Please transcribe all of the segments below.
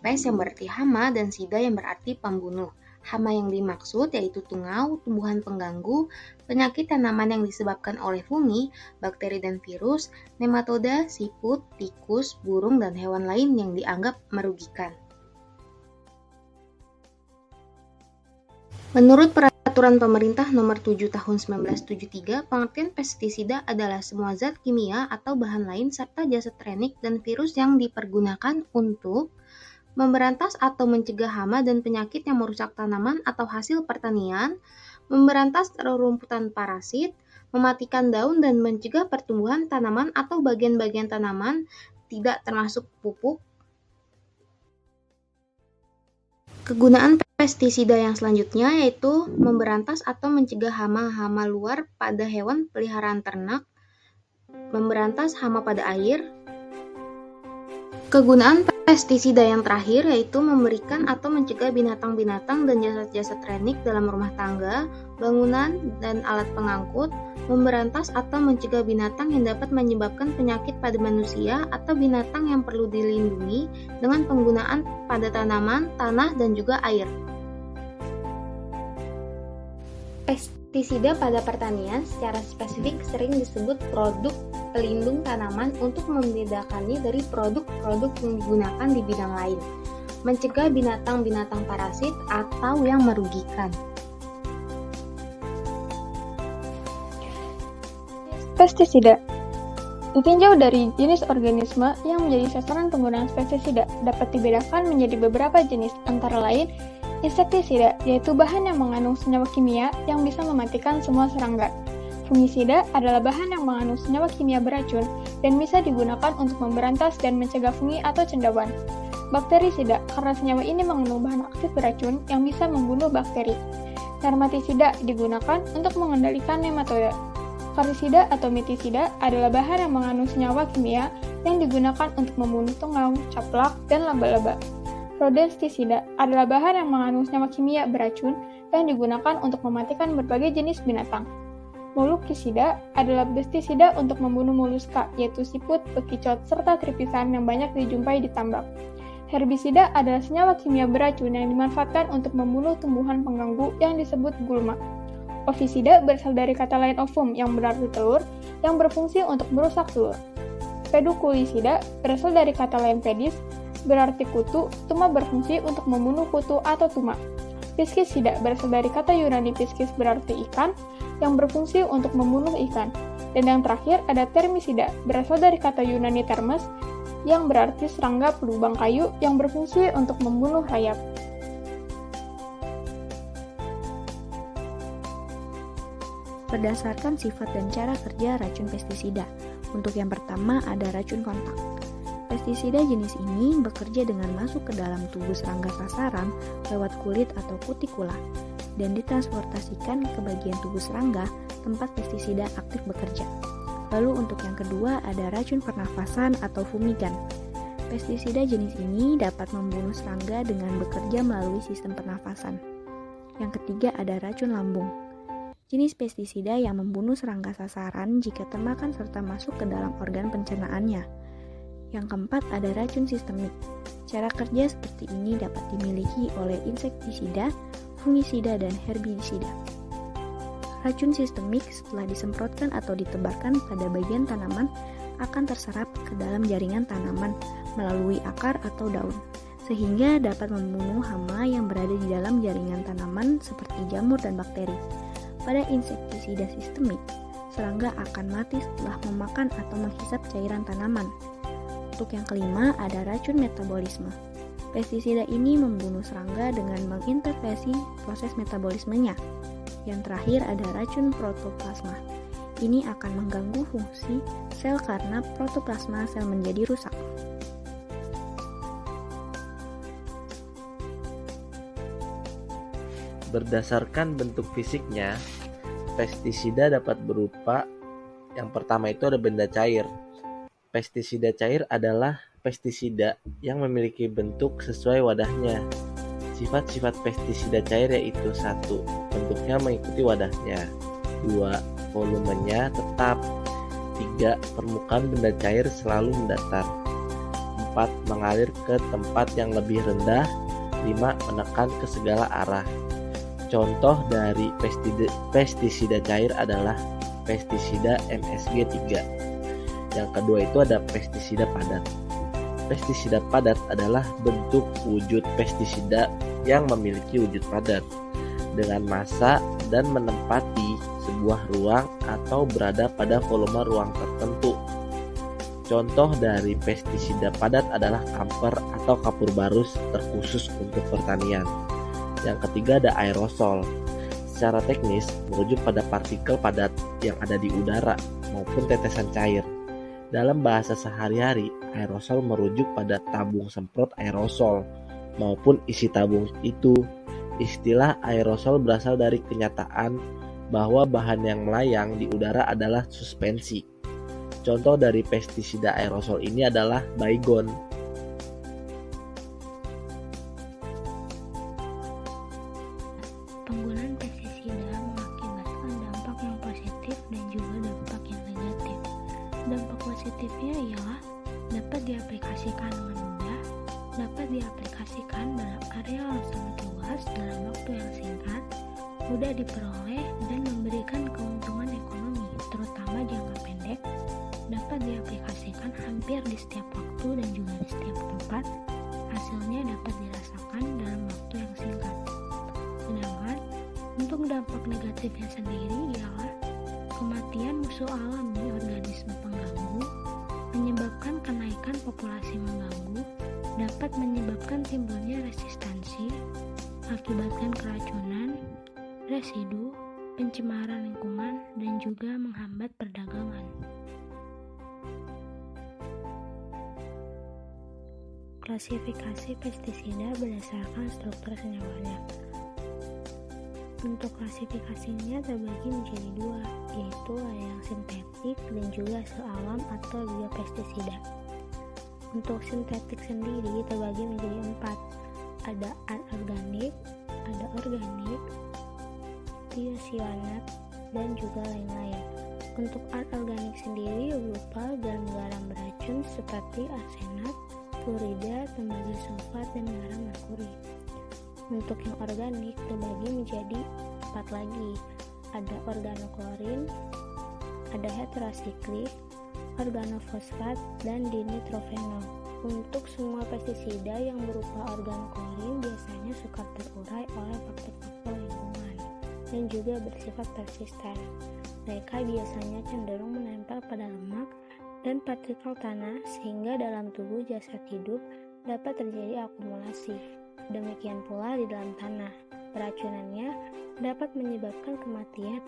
pest yang berarti hama, dan sida yang berarti pembunuh. Hama yang dimaksud yaitu tungau, tumbuhan pengganggu, penyakit tanaman yang disebabkan oleh fungi, bakteri dan virus, nematoda, siput, tikus, burung, dan hewan lain yang dianggap merugikan. Menurut Peraturan Pemerintah Nomor 7 Tahun 1973, pengertian pestisida adalah semua zat kimia atau bahan lain serta jasa trenik dan virus yang dipergunakan untuk memberantas atau mencegah hama dan penyakit yang merusak tanaman atau hasil pertanian, memberantas rerumputan parasit, mematikan daun dan mencegah pertumbuhan tanaman atau bagian-bagian tanaman, tidak termasuk pupuk. Kegunaan pestisida yang selanjutnya yaitu memberantas atau mencegah hama-hama luar pada hewan peliharaan ternak, memberantas hama pada air. Kegunaan pestisida yang terakhir yaitu memberikan atau mencegah binatang-binatang dan jasa-jasa trenik dalam rumah tangga, bangunan, dan alat pengangkut, memberantas atau mencegah binatang yang dapat menyebabkan penyakit pada manusia atau binatang yang perlu dilindungi dengan penggunaan pada tanaman, tanah, dan juga air. Pestisida pada pertanian secara spesifik sering disebut produk pelindung tanaman untuk membedakannya dari produk-produk yang digunakan di bidang lain, mencegah binatang-binatang parasit atau yang merugikan. Pestisida ditinjau dari jenis organisme yang menjadi sasaran penggunaan pestisida dapat dibedakan menjadi beberapa jenis, antara lain insektisida, yaitu bahan yang mengandung senyawa kimia yang bisa mematikan semua serangga. Fungisida adalah bahan yang mengandung senyawa kimia beracun dan bisa digunakan untuk memberantas dan mencegah fungi atau cendawan. Bakterisida, karena senyawa ini mengandung bahan aktif beracun yang bisa membunuh bakteri. Dermatisida digunakan untuk mengendalikan nematoda. Farisida atau mitisida adalah bahan yang mengandung senyawa kimia yang digunakan untuk membunuh tungau, caplak, dan laba-laba. Rodenstisida adalah bahan yang mengandung senyawa kimia beracun yang digunakan untuk mematikan berbagai jenis binatang. Molukisida adalah pestisida untuk membunuh moluska, yaitu siput, bekicot, serta tripisan yang banyak dijumpai di tambak. Herbisida adalah senyawa kimia beracun yang dimanfaatkan untuk membunuh tumbuhan pengganggu yang disebut gulma. Ovisida berasal dari kata lain ovum yang berarti telur, yang berfungsi untuk merusak telur. Pedukulisida berasal dari kata lain pedis, berarti kutu, tuma berfungsi untuk membunuh kutu atau tuma. Piscisida berasal dari kata Yunani piscis berarti ikan, yang berfungsi untuk membunuh ikan. Dan yang terakhir ada termisida, berasal dari kata Yunani termes, yang berarti serangga pelubang kayu yang berfungsi untuk membunuh rayap. Berdasarkan sifat dan cara kerja racun pestisida. Untuk yang pertama ada racun kontak. Pestisida jenis ini bekerja dengan masuk ke dalam tubuh serangga sasaran lewat kulit atau kutikula dan ditransportasikan ke bagian tubuh serangga tempat pestisida aktif bekerja. Lalu untuk yang kedua ada racun pernafasan atau fumigan. Pestisida jenis ini dapat membunuh serangga dengan bekerja melalui sistem pernafasan. Yang ketiga ada racun lambung. Jenis pestisida yang membunuh serangga sasaran jika termakan serta masuk ke dalam organ pencernaannya. Yang keempat ada racun sistemik. Cara kerja seperti ini dapat dimiliki oleh insektisida, fungisida, dan herbisida. Racun sistemik setelah disemprotkan atau ditebarkan pada bagian tanaman akan terserap ke dalam jaringan tanaman melalui akar atau daun, sehingga dapat membunuh hama yang berada di dalam jaringan tanaman seperti jamur dan bakteri. Pada insektisida sistemik, serangga akan mati setelah memakan atau menghisap cairan tanaman. Untuk yang kelima ada racun metabolisme. Pestisida ini membunuh serangga dengan mengintervensi proses metabolismenya. Yang terakhir ada racun protoplasma. Ini akan mengganggu fungsi sel karena protoplasma sel menjadi rusak. Berdasarkan bentuk fisiknya, pestisida dapat berupa yang pertama itu ada benda cair. Pestisida cair adalah pestisida yang memiliki bentuk sesuai wadahnya. Sifat-sifat pestisida cair yaitu 1. Bentuknya mengikuti wadahnya. 2. Volumenya tetap. 3. Permukaan benda cair selalu mendatar. dapat mengalir ke tempat yang lebih rendah. 5. Menekan ke segala arah. Contoh dari pestisida cair adalah pestisida MSG 3. Yang kedua itu ada pestisida padat. Pestisida padat adalah bentuk wujud pestisida yang memiliki wujud padat dengan massa dan menempati sebuah ruang atau berada pada volume ruang tertentu. Contoh dari pestisida padat adalah kamper atau kapur barus terkhusus untuk pertanian. Yang ketiga ada aerosol. Secara teknis merujuk pada partikel padat yang ada di udara maupun tetesan cair. Dalam bahasa sehari-hari, aerosol merujuk pada tabung semprot aerosol maupun isi tabung itu. Istilah aerosol berasal dari kenyataan bahwa bahan yang melayang di udara adalah suspensi. Contoh dari pestisida aerosol ini adalah baygon. Penggunaan pestisida mengakibatkan dampak yang positif dan juga dampak yang negatif. Dampak positifnya ialah dapat diaplikasikan dengan mudah, dapat diaplikasikan dalam area yang sangat luas dalam waktu yang singkat, mudah diperoleh dan memberikan keuntungan ekonomi, terutama jangka pendek, dapat diaplikasikan hampir di setiap waktu dan juga di setiap tempat, hasilnya dapat dirasakan dalam waktu yang singkat. Sedangkan untuk dampak negatifnya sendiri ialah kematian musuh alami organisme pengganggu, menyebabkan kenaikan populasi mengganggu, dapat menyebabkan timbulnya resistansi, akibatkan keracunan, residu, pencemaran lingkungan, dan juga menghambat perdagangan. Klasifikasi pestisida berdasarkan struktur senyawanya. Untuk klasifikasinya terbagi menjadi dua, yaitu ada yang sintetik dan juga sel alam atau biopestisida. Untuk sintetik sendiri terbagi menjadi 4, ada anorganik, ada organik, tiocyanat, dan juga lain-lain. Untuk anorganik sendiri berupa garam-garam beracun seperti arsenat, fluorida, tembaga sulfat, dan garam merkuri. Untuk yang organik terbagi menjadi 4 lagi, ada organoklorin, ada heterosiklik, organofosfat, dan dinitrofenol. Untuk semua pestisida yang berupa organoklorin biasanya suka terurai oleh faktor-faktor lingkungan dan juga bersifat persisten. Mereka biasanya cenderung menempel pada lemak dan partikel tanah sehingga dalam tubuh jasad hidup dapat terjadi akumulasi. Demikian pula di dalam tanah, peracunannya dapat menyebabkan kematian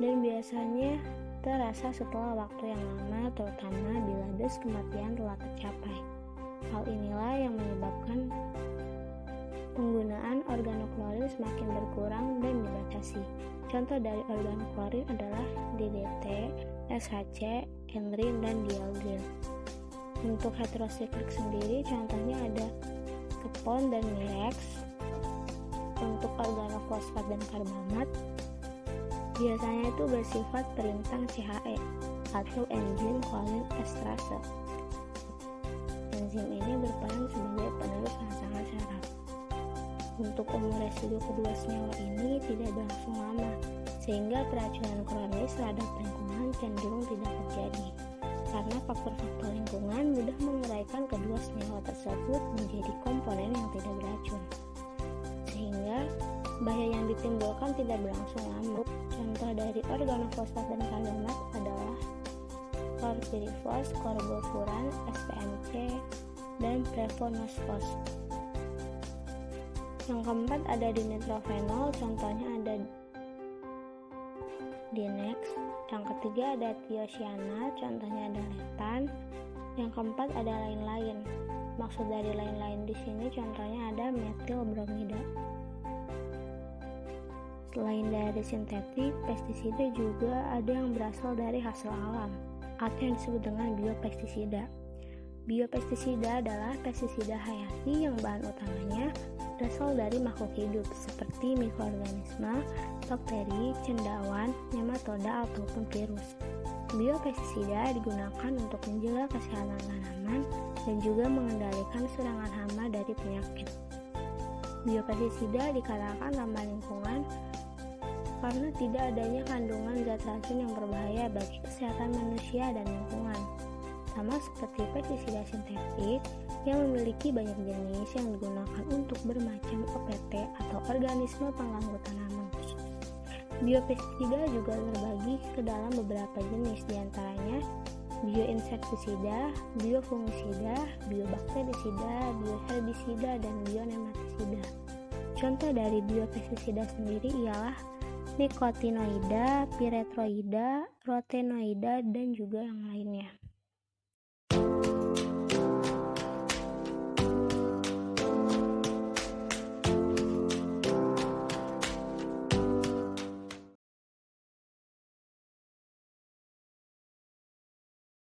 dan biasanya terasa setelah waktu yang lama, terutama bila dos kematian telah tercapai. Hal inilah yang menyebabkan penggunaan organoklorin semakin berkurang dan dibatasi. Contoh dari organoklorin adalah DDT, SHC, Enrin, dan Dialgil. Untuk heterosiklik sendiri contohnya ada Kepon dan Mirex. Untuk organofosfat dan karbamat biasanya itu bersifat perintang CHE atau enzim choline esterase. Enzim ini berperan sebagai penerus rangsangan saraf. Untuk umur residu kedua senyawa ini tidak berlangsung lama, sehingga keracunan kronis terhadap lingkungan cenderung tidak terjadi. Karena faktor-faktor lingkungan mudah menguraikan kedua senyawa tersebut menjadi komponen yang tidak beracun, sehingga bahaya yang ditimbulkan tidak berlangsung lama. Contoh dari organofosfat dan karbamat adalah chlorpyrifos, karbofuran, SPMC, dan prevonosfos. Yang keempat ada dinitrofenol, contohnya ada Dinex. Yang ketiga ada tiocyanat, contohnya ada letan. Yang keempat ada lain-lain. Maksud dari lain-lain di sini contohnya ada metil bromida. Selain dari sintetik, pestisida juga ada yang berasal dari hasil alam atau yang disebut dengan biopestisida. Biopestisida adalah pestisida hayati yang bahan utamanya berasal dari makhluk hidup seperti mikroorganisme, bakteri, cendawan, nematoda, ataupun virus. Biopestisida digunakan untuk menjaga kesehatan tanaman dan juga mengendalikan serangan hama dari penyakit. Biopestisida dikatakan ramah lingkungan karena tidak adanya kandungan zat racun yang berbahaya bagi kesehatan manusia dan lingkungan. Sama seperti pestisida sintetik yang memiliki banyak jenis yang digunakan untuk bermacam OPT atau organisme pengganggu tanaman. Biopestisida juga terbagi ke dalam beberapa jenis, diantaranya bioinsektisida, biofungisida, biobakterisida, bioherbisida, dan bionematisida. Contoh dari biopestisida sendiri ialah nikotinoida, piretroida, rotenoida, dan juga yang lainnya.